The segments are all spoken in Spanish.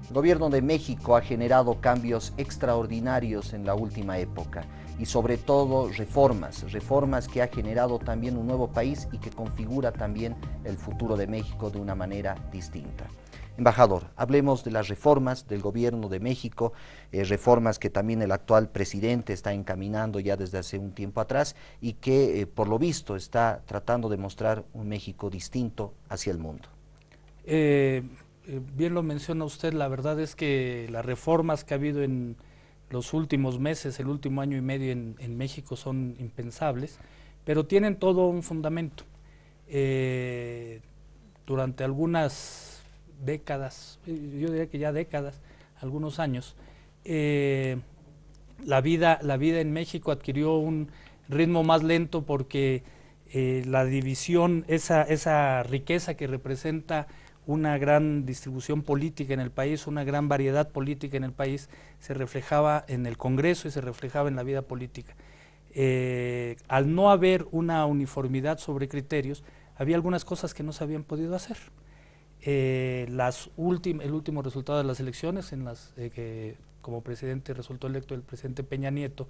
El gobierno de México ha generado cambios extraordinarios en la última época y sobre todo reformas que ha generado también un nuevo país y que configura también el futuro de México de una manera distinta. Embajador, hablemos de las reformas del gobierno de México, reformas que también el actual presidente está encaminando ya desde hace un tiempo atrás y que por lo visto está tratando de mostrar un México distinto hacia el mundo. Bien lo menciona usted, la verdad es que las reformas que ha habido en los últimos meses, el último año y medio en México son impensables, pero tienen todo un fundamento. Durante algunas décadas, yo diría que ya décadas, algunos años, la vida en México adquirió un ritmo más lento porque la división, esa riqueza que representa una gran distribución política en el país, una gran variedad política en el país, se reflejaba en el Congreso y se reflejaba en la vida política. Al no haber una uniformidad sobre criterios, había algunas cosas que no se habían podido hacer. El último resultado de las elecciones, en las que como presidente resultó electo el presidente Peña Nieto,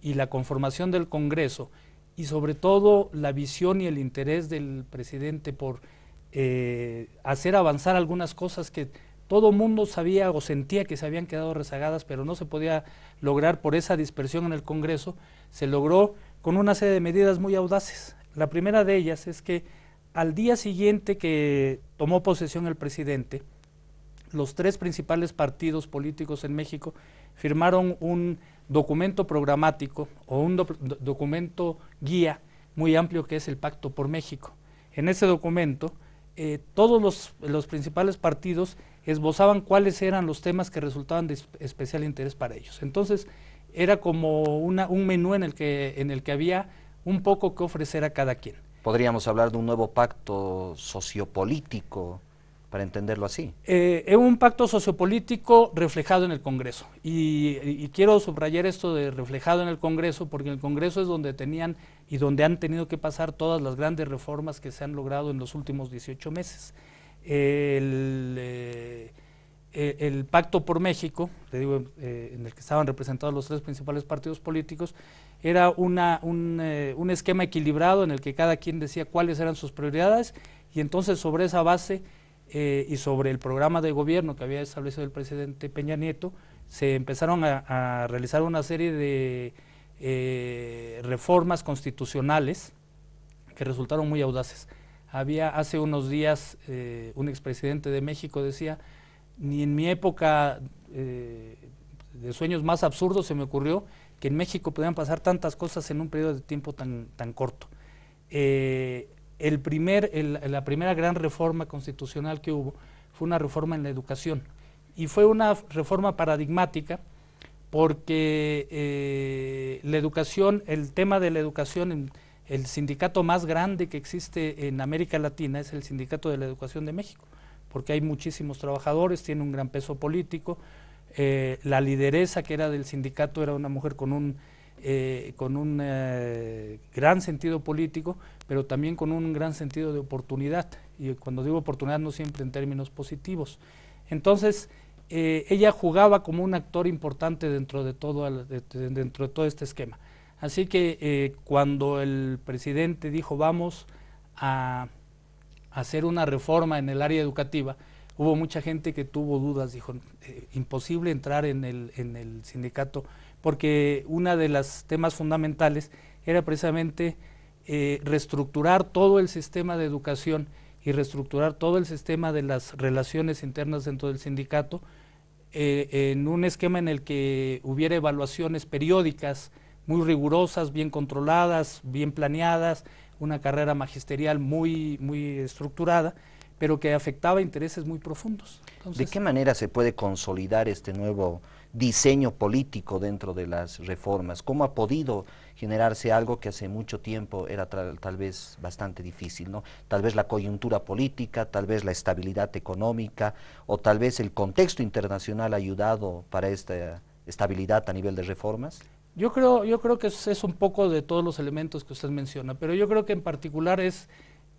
y la conformación del Congreso, y sobre todo la visión y el interés del presidente por hacer avanzar algunas cosas que todo mundo sabía o sentía que se habían quedado rezagadas, pero no se podía lograr por esa dispersión en el Congreso, se logró con una serie de medidas muy audaces. La primera de ellas es que al día siguiente que tomó posesión el presidente, los tres principales partidos políticos en México firmaron un documento programático o un documento guía muy amplio que es el Pacto por México. En ese documento, todos los principales partidos esbozaban cuáles eran los temas que resultaban de especial interés para ellos. Entonces, era como un menú en el que había un poco que ofrecer a cada quien. Podríamos hablar de un nuevo pacto sociopolítico, para entenderlo así. Un pacto sociopolítico reflejado en el Congreso. Y quiero subrayar esto de reflejado en el Congreso, porque en el Congreso es donde tenían y donde han tenido que pasar todas las grandes reformas que se han logrado en los últimos 18 meses. El Pacto por México, te digo, en el que estaban representados los tres principales partidos políticos, era un esquema equilibrado en el que cada quien decía cuáles eran sus prioridades, y entonces sobre esa base y sobre el programa de gobierno que había establecido el presidente Peña Nieto, se empezaron a realizar una serie de reformas constitucionales que resultaron muy audaces. Había hace unos días un expresidente de México decía: ni en mi época de sueños más absurdos se me ocurrió que en México podían pasar tantas cosas en un periodo de tiempo tan corto. La primera gran reforma constitucional que hubo fue una reforma en la educación, y fue una reforma paradigmática porque la educación, el tema de la educación, el sindicato más grande que existe en América Latina es el Sindicato de la Educación de México, porque hay muchísimos trabajadores, tiene un gran peso político. La lideresa que era del sindicato era una mujer con un gran sentido político, pero también con un gran sentido de oportunidad, y cuando digo oportunidad no siempre en términos positivos. Entonces ella jugaba como un actor importante dentro de todo este esquema. Así que cuando el presidente dijo vamos a hacer una reforma en el área educativa, hubo mucha gente que tuvo dudas, dijo imposible entrar en el sindicato, porque una de los temas fundamentales era precisamente reestructurar todo el sistema de educación y reestructurar todo el sistema de las relaciones internas dentro del sindicato en un esquema en el que hubiera evaluaciones periódicas muy rigurosas, bien controladas, bien planeadas, una carrera magisterial muy estructurada, pero que afectaba intereses muy profundos. Entonces, ¿de qué manera se puede consolidar este nuevo diseño político dentro de las reformas? ¿Cómo ha podido generarse algo que hace mucho tiempo era tal vez bastante difícil, ¿no? Tal vez la coyuntura política, tal vez la estabilidad económica, o tal vez el contexto internacional ha ayudado para esta estabilidad a nivel de reformas. Yo creo que es un poco de todos los elementos que usted menciona, pero yo creo que en particular es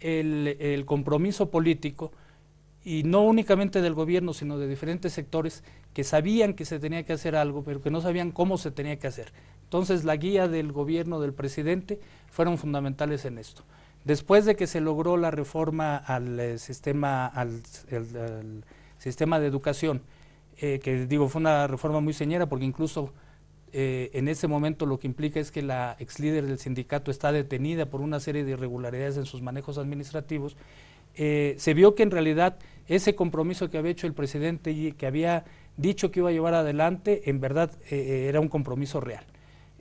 el compromiso político y no únicamente del gobierno, sino de diferentes sectores que sabían que se tenía que hacer algo, pero que no sabían cómo se tenía que hacer. Entonces la guía del gobierno del presidente fueron fundamentales en esto. Después de que se logró la reforma al sistema de educación, que digo fue una reforma muy señera porque incluso en ese momento lo que implica es que la ex líder del sindicato está detenida por una serie de irregularidades en sus manejos administrativos, se vio que en realidad ese compromiso que había hecho el presidente y que había dicho que iba a llevar adelante, en verdad era un compromiso real.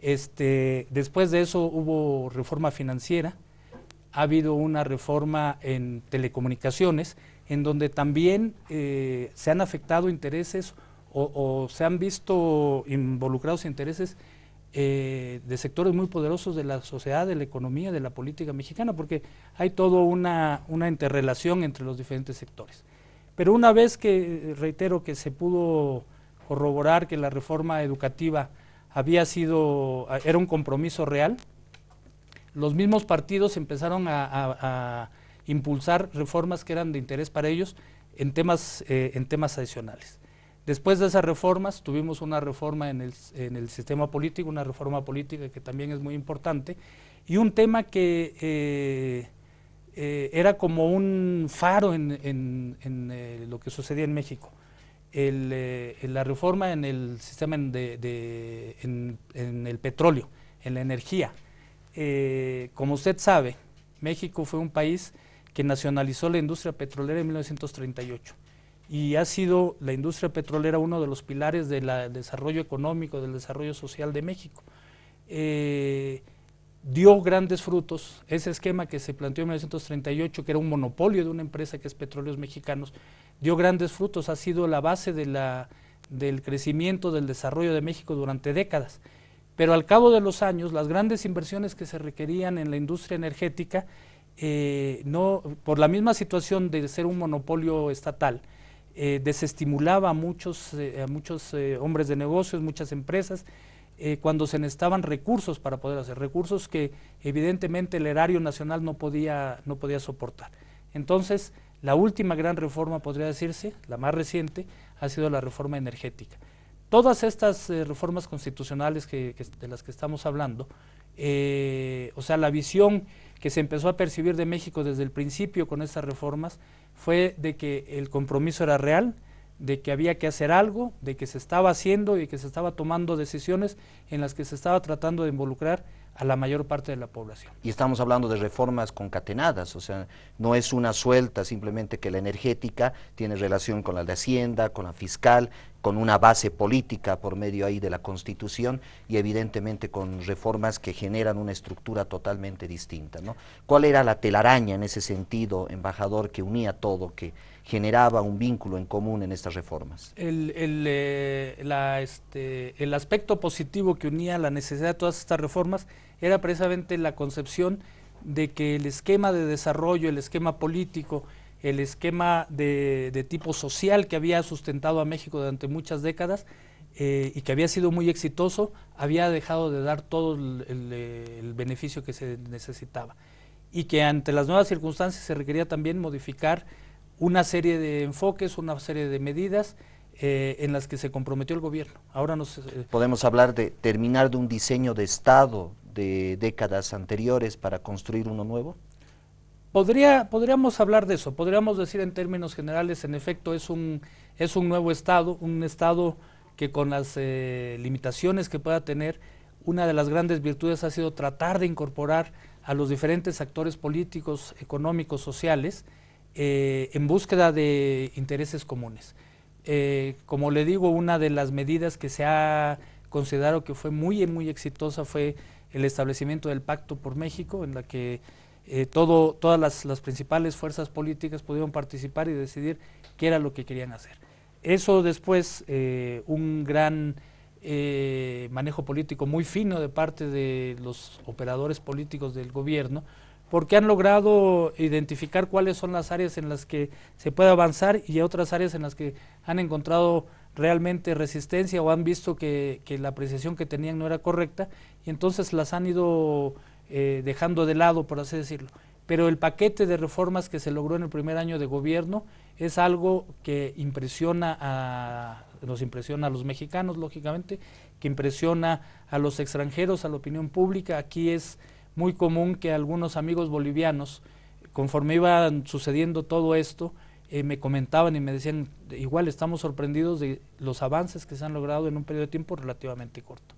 Después de eso hubo reforma financiera, ha habido una reforma en telecomunicaciones, en donde también se han afectado intereses o se han visto involucrados intereses de sectores muy poderosos de la sociedad, de la economía, de la política mexicana, porque hay toda una interrelación entre los diferentes sectores. Pero una vez que, reitero, que se pudo corroborar que la reforma educativa era un compromiso real, los mismos partidos empezaron a impulsar reformas que eran de interés para ellos en temas adicionales. Después de esas reformas tuvimos una reforma en el sistema político, una reforma política que también es muy importante, y un tema que era como un faro en lo que sucedía en México. La reforma en el sistema en el petróleo, en la energía. Como usted sabe, México fue un país que nacionalizó la industria petrolera en 1938 y ha sido la industria petrolera uno de los pilares del desarrollo económico, del desarrollo social de México. Dio grandes frutos. Ese esquema que se planteó en 1938, que era un monopolio de una empresa que es Petróleos Mexicanos, dio grandes frutos, ha sido la base del crecimiento, del desarrollo de México durante décadas. Pero al cabo de los años, las grandes inversiones que se requerían en la industria energética, por la misma situación de ser un monopolio estatal, desestimulaba a muchos hombres de negocios, muchas empresas, cuando se necesitaban recursos para poder hacer, recursos que evidentemente el erario nacional no podía soportar. Entonces, la última gran reforma, podría decirse, la más reciente, ha sido la reforma energética. Todas estas reformas constitucionales de las que estamos hablando, o sea, la visión que se empezó a percibir de México desde el principio con estas reformas fue de que el compromiso era real, de que había que hacer algo, de que se estaba haciendo y que se estaba tomando decisiones en las que se estaba tratando de involucrar a la mayor parte de la población. Y estamos hablando de reformas concatenadas, o sea, no es una suelta simplemente que la energética tiene relación con la de Hacienda, con la fiscal, con una base política por medio ahí de la Constitución y evidentemente con reformas que generan una estructura totalmente distinta, ¿no? ¿Cuál era la telaraña en ese sentido, embajador, que unía todo, que generaba un vínculo en común en estas reformas? El aspecto positivo que unía la necesidad de todas estas reformas era precisamente la concepción de que el esquema de desarrollo, el esquema político, el esquema de tipo social que había sustentado a México durante muchas décadas y que había sido muy exitoso, había dejado de dar todo el beneficio que se necesitaba. Y que ante las nuevas circunstancias se requería también modificar una serie de enfoques, una serie de medidas en las que se comprometió el gobierno. Ahora podemos hablar de terminar de un diseño de Estado de décadas anteriores para construir uno nuevo. Podríamos hablar de eso, podríamos decir en términos generales, en efecto es un nuevo Estado, un Estado que con las limitaciones que pueda tener, una de las grandes virtudes ha sido tratar de incorporar a los diferentes actores políticos, económicos, sociales, en búsqueda de intereses comunes. Como le digo, una de las medidas que se ha considerado que fue muy exitosa fue el establecimiento del Pacto por México, en la que todas las principales fuerzas políticas pudieron participar y decidir qué era lo que querían hacer. Eso después, un gran manejo político muy fino de parte de los operadores políticos del gobierno, porque han logrado identificar cuáles son las áreas en las que se puede avanzar y otras áreas en las que han encontrado realmente resistencia o han visto que la apreciación que tenían no era correcta y entonces las han ido dejando de lado, por así decirlo. pero el paquete de reformas que se logró en el primer año de gobierno es algo que nos impresiona a los mexicanos, lógicamente, que impresiona a los extranjeros, a la opinión pública. Aquí es muy común que algunos amigos bolivianos, conforme iban sucediendo todo esto, me comentaban y me decían, igual estamos sorprendidos de los avances que se han logrado en un periodo de tiempo relativamente corto.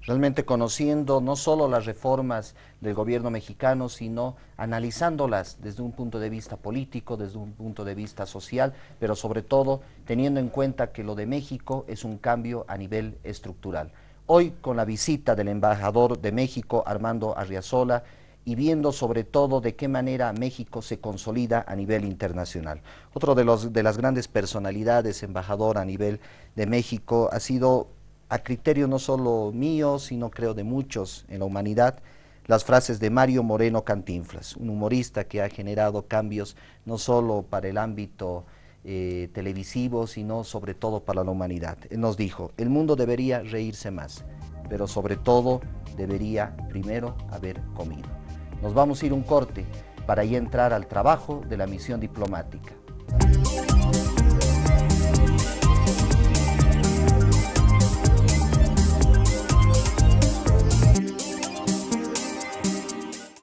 Realmente conociendo no solo las reformas del gobierno mexicano, sino analizándolas desde un punto de vista político, desde un punto de vista social, pero sobre todo teniendo en cuenta que lo de México es un cambio a nivel estructural. Hoy, con la visita del embajador de México, Armando Arriazola, y viendo sobre todo de qué manera México se consolida a nivel internacional. Otro de las grandes personalidades, embajador a nivel de México, ha sido, a criterio no solo mío, sino creo de muchos en la humanidad, las frases de Mario Moreno Cantinflas, un humorista que ha generado cambios no solo para el ámbito televisivo, sino sobre todo para la humanidad. Él nos dijo, el mundo debería reírse más, pero sobre todo debería primero haber comido. Nos vamos a ir un corte para ya entrar al trabajo de la misión diplomática.